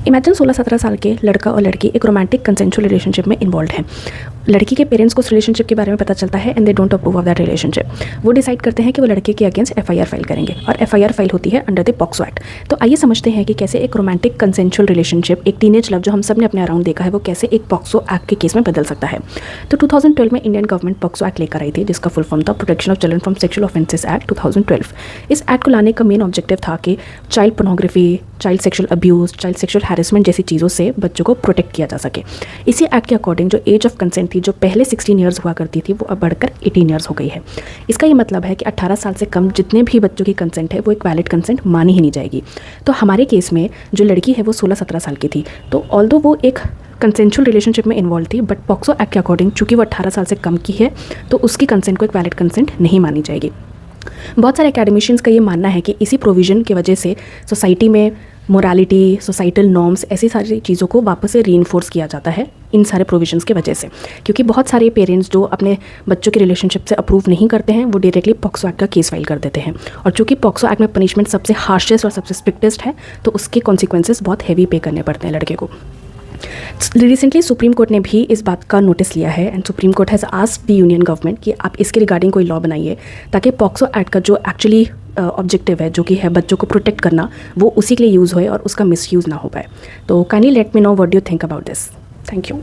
Imagine 16-17 साल के लड़का और लड़की एक रोमांटिक कंसेंशुअल रिलेशनशिप में इन्वॉल्व हैं। लड़की के पेरेंट्स को उस रिलेशनशिप के बारे में पता चलता है and they don't approve of that relationship. वो डिसाइड करते हैं कि वो लड़के के अगेंस्ट एफआईआर फाइल करेंगे और एफआईआर फाइल होती है अंडर द पॉक्सो एक्ट। तो आइए समझते हैं कि कैसे एक रोमांटिक कंसेंशुअल रिलेशनशिप, एक टीनेज लव जो हम सब ने अपने अराउंड देखा है, वो कैसे एक पॉक्सो एक्ट के केस में बदल सकता है। तो 2012 में इंडियन गवर्नमेंट पॉक्सो एक्ट लेकर आई थी, जिसका फुल फॉर्म था protection of children from sexual offences act 2012। इस एक्ट को लाने का मेन ऑब्जेक्टिव था कि child pornography, child sexual abuse, child sexual harassment जैसी चीज़ों से बच्चों को प्रोटेक्ट किया जा सके। इसी एक्ट के अकॉर्डिंग जो एज ऑफ कंसेंट थी, जो पहले 16 ईयर्स हुआ करती थी, वो अब बढ़कर 18 ईयर्स हो गई है। इसका ये मतलब है कि 18 साल से कम जितने भी बच्चों की कंसेंट है वो एक वैलिड कंसेंट मानी ही नहीं जाएगी। तो हमारे केस में जो लड़की है वो 16-17 साल की थी, तो ऑल्दो वो एक कंसेंशुअल रिलेशनशिप में इन्वॉल्व थी, बट पॉक्सो एक्ट के अकॉर्डिंग चूंकि वो 18 साल से कम की है तो उसकी कंसेंट को एक वैलिड कंसेंट नहीं मानी जाएगी। बहुत सारे एकेडमिशियंस का ये मानना है कि इसी प्रोविज़न की वजह से सोसाइटी में मोरालिटी, सोसाइटल नॉर्म्स, ऐसी सारी चीज़ों को वापस से रीइंफोर्स किया जाता है इन सारे प्रोविजंस की वजह से। क्योंकि बहुत सारे पेरेंट्स जो अपने बच्चों के रिलेशनशिप से अप्रूव नहीं करते हैं, वो डायरेक्टली पॉक्सो एक्ट का केस फाइल कर देते हैं। और चूँकि पॉक्सो एक्ट में पनिशमेंट सबसे हार्शेस्ट और सबसे स्ट्रिक्टेस्ट है, तो उसके कॉन्सिक्वेंसेस बहुत हैवी पे करने पड़ते हैं लड़के को। रिसेंटली सुप्रीम कोर्ट ने भी इस बात का नोटिस लिया है and supreme court has asked the union government कि आप इसके रिगार्डिंग कोई लॉ बनाइए, ताकि पॉक्सो एक्ट का जो एक्चुअली ऑब्जेक्टिव है, जो कि है बच्चों को प्रोटेक्ट करना, वो उसी के लिए यूज़ होए और उसका मिसयूज़ ना हो पाए। तो kindly let me know what do you think about this. Thank you.